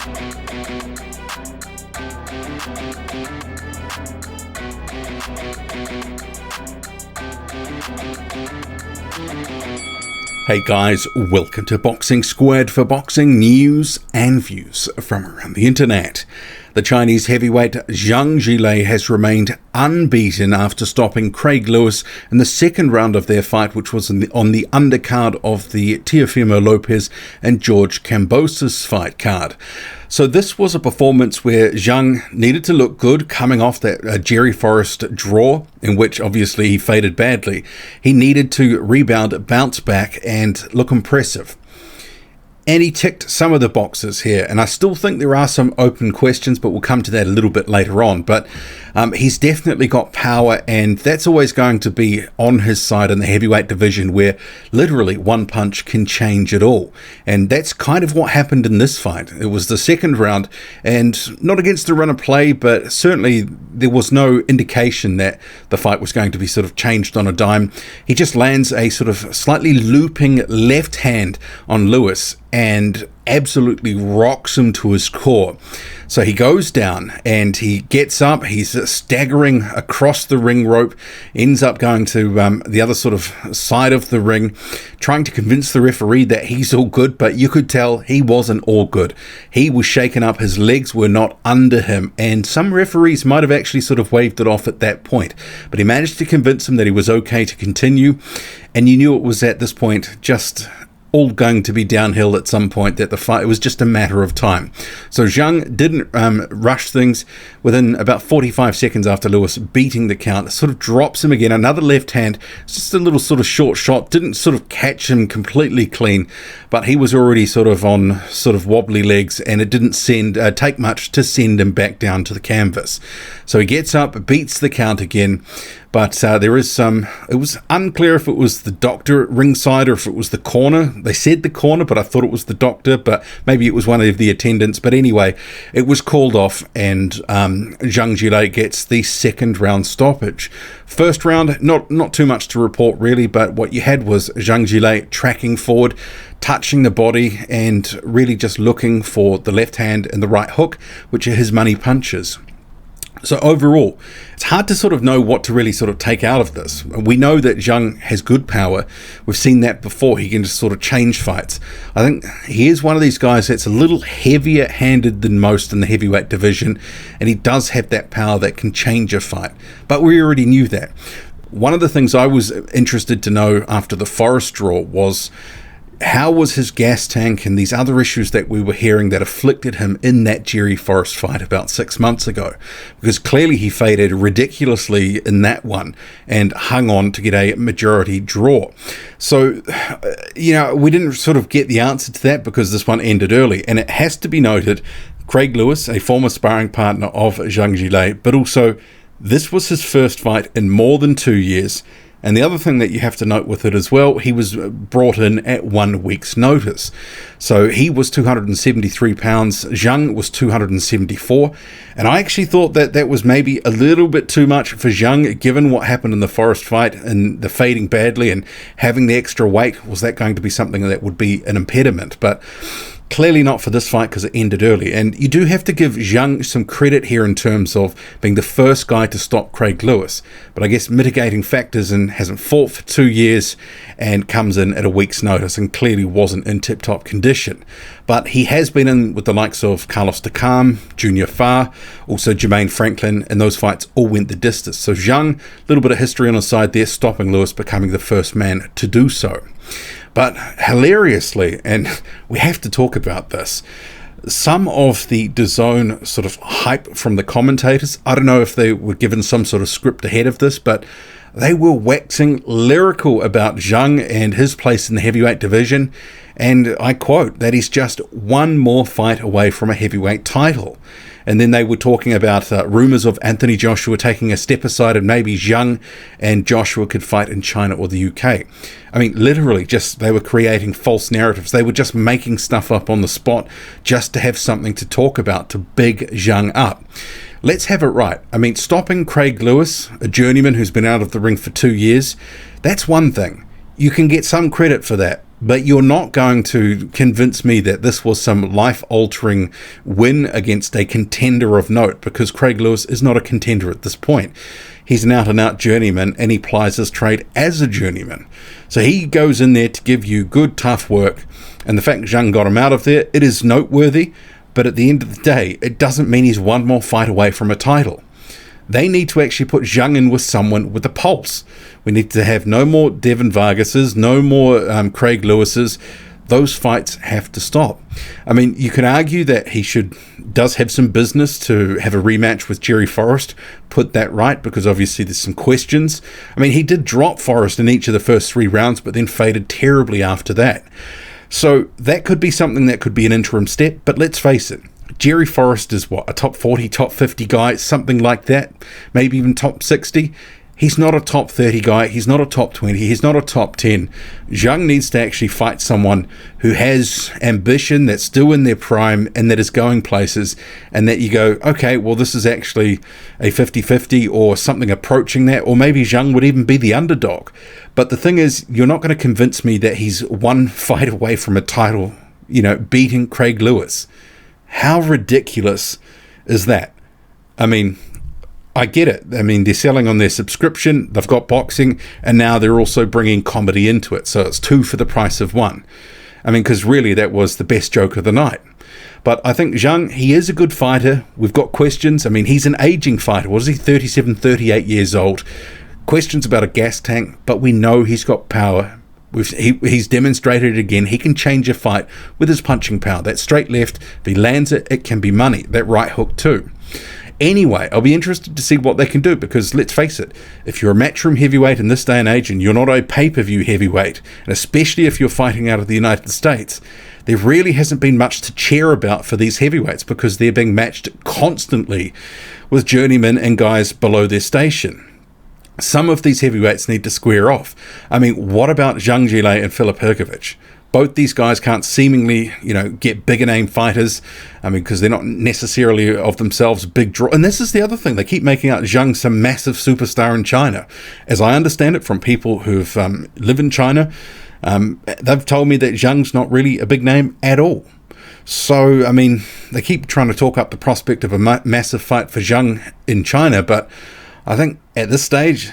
Hey guys, welcome to Boxing Squared for boxing news and views from around the internet. The Chinese heavyweight Zhang Zhilei has remained unbeaten after stopping Craig Lewis in the second round of their fight, which was on the undercard of the Teofimo Lopez and George Kambosos fight card. So this was a performance where Zhang needed to look good coming off that Jerry Forrest draw, in which obviously he faded badly. He needed to rebound, bounce back and look impressive. And he ticked some of the boxes here, and I still think there are some open questions, but we'll come to that a little bit later on. But he's definitely got power, and that's always going to be on his side in the heavyweight division, where literally one punch can change it all. And that's kind of what happened in this fight. It was the second round, and not against the run of play, but certainly there was no indication that the fight was going to be sort of changed on a dime. He just lands a sort of slightly looping left hand on Lewis, and absolutely rocks him to his core. So he goes down and he gets up, he's staggering across the ring rope, ends up going to the other sort of side of the ring, trying to convince the referee that he's all good, but you could tell he wasn't all good. He was shaken up, his legs were not under him, and some referees might have actually sort of waved it off at that point, but he managed to convince him that he was okay to continue, and you knew it was at this point just all going to be downhill at some point, that the fight, it was just a matter of time. So Zhang didn't rush things. Within about 45 seconds after Lewis beating the count, sort of drops him again, another left hand, just a little sort of short shot, didn't sort of catch him completely clean, but he was already sort of on sort of wobbly legs, and it didn't take much to send him back down to the canvas. So he gets up, beats the count again, but there is some, it was unclear if it was the doctor at ringside or if it was the corner. They said the corner, but I thought it was the doctor, but maybe it was one of the attendants. But anyway, it was called off, and Zhang Zhilei gets the second round stoppage. First round, not too much to report really, but what you had was Zhang Zhilei tracking forward, touching the body, and really just looking for the left hand and the right hook, which are his money punches. So overall, it's hard to sort of know what to really sort of take out of this. We know that Zhang has good power. We've seen that before. He can just sort of change fights. I think he is one of these guys that's a little heavier handed than most in the heavyweight division, and he does have that power that can change a fight. But we already knew that. One of the things I was interested to know after the Forrest draw was, how was his gas tank and these other issues that we were hearing that afflicted him in that Jerry Forrest fight about 6 months ago? Because clearly he faded ridiculously in that one and hung on to get a majority draw. So, we didn't sort of get the answer to that because this one ended early. And it has to be noted, Craig Lewis, a former sparring partner of Zhang Zhilei, but also this was his first fight in more than 2 years. And the other thing that you have to note with it as well, he was brought in at 1 week's notice. So he was 273 pounds, Zhang was 274. And I actually thought that that was maybe a little bit too much for Zhang, given what happened in the Forrest fight and the fading badly and having the extra weight. Was that going to be something that would be an impediment? But clearly not for this fight because it ended early. And you do have to give Zhang some credit here in terms of being the first guy to stop Craig Lewis. But I guess mitigating factors, and hasn't fought for 2 years and comes in at a week's notice and clearly wasn't in tip-top condition. But he has been in with the likes of Carlos Takam, Junior Fa, also Jermaine Franklin, and those fights all went the distance. So Zhang, a little bit of history on his side there, stopping Lewis, becoming the first man to do so. But hilariously, and we have to talk about this, some of the DAZN sort of hype from the commentators, I don't know if they were given some sort of script ahead of this, but they were waxing lyrical about Zhang and his place in the heavyweight division. And I quote, that he's just one more fight away from a heavyweight title. And then they were talking about rumors of Anthony Joshua taking a step aside, and maybe Zhang and Joshua could fight in China or the UK. I mean, literally just, they were creating false narratives. They were just making stuff up on the spot just to have something to talk about, to big Zhang up. Let's have it right. I mean, stopping Craig Lewis, a journeyman who's been out of the ring for 2 years, that's one thing. You can get some credit for that. But you're not going to convince me that this was some life-altering win against a contender of note, because Craig Lewis is not a contender at this point. He's an out-and-out journeyman, and he plies his trade as a journeyman. So he goes in there to give you good, tough work, and the fact Zhang got him out of there, it is noteworthy, but at the end of the day, it doesn't mean he's one more fight away from a title. They need to actually put Zhang in with someone with a pulse. We need to have no more Devin Vargases, no more Craig Lewises. Those fights have to stop. I mean, you can argue that he does have some business to have a rematch with Jerry Forrest, put that right, because obviously there's some questions. I mean, he did drop Forrest in each of the first 3 rounds, but then faded terribly after that. So that could be something that could be an interim step, but let's face it, Jerry Forrest is what, a top 40, top 50 guy, something like that, maybe even top 60. He's not a top 30 guy, he's not a top 20, he's not a top 10. Zhang needs to actually fight someone who has ambition, that's still in their prime, and that is going places, and that you go, okay, well, this is actually a 50-50 or something approaching that, or maybe Zhang would even be the underdog. But the thing is, you're not going to convince me that he's one fight away from a title, beating Craig Lewis. How ridiculous is that? I mean, I get it. I mean, they're selling on their subscription, they've got boxing, and now they're also bringing comedy into it. So it's 2 for the price of 1. I mean, because really that was the best joke of the night. But I think Zhang, he is a good fighter. We've got questions. I mean, he's an aging fighter. What is he, 37, 38 years old? Questions about a gas tank, but we know he's got power. He's demonstrated it again. He can change a fight with his punching power. That straight left, if he lands it, it can be money. That right hook too. Anyway, I'll be interested to see what they can do, because let's face it, if you're a matchroom heavyweight in this day and age and you're not a pay-per-view heavyweight, and especially if you're fighting out of the United States, there really hasn't been much to cheer about for these heavyweights, because they're being matched constantly with journeymen and guys below their station. Some of these heavyweights need to square off. I mean, what about Zhang Zhilei and Filip Hrgović? Both these guys can't seemingly, get bigger name fighters. I mean, because they're not necessarily of themselves big draw. And this is the other thing. They keep making out Zhang some massive superstar in China. As I understand it from people who've live in China, they've told me that Zhang's not really a big name at all. So, I mean, they keep trying to talk up the prospect of a massive fight for Zhang in China, but I think at this stage,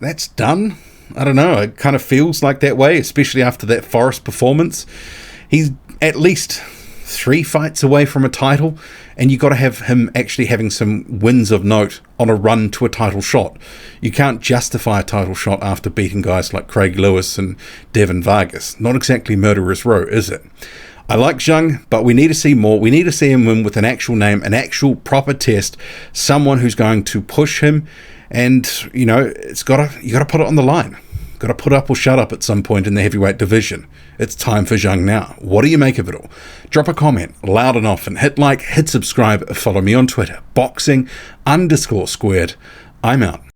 that's done. I don't know, it kind of feels like that way, especially after that Forrest performance. He's at least 3 fights away from a title, and you got to have him actually having some wins of note on a run to a title shot. You can't justify a title shot after beating guys like Craig Lewis and Devin Vargas. Not exactly murderous row, is it? I like Zhang, but we need to see more. We need to see him win with an actual name, an actual proper test, someone who's going to push him, and you got to put it on the line. Got to put up or shut up at some point in the heavyweight division. It's time for Zhang now. What do you make of it all? Drop a comment loud and often. Hit like, hit subscribe, follow me on Twitter. Boxing_squared. I'm out.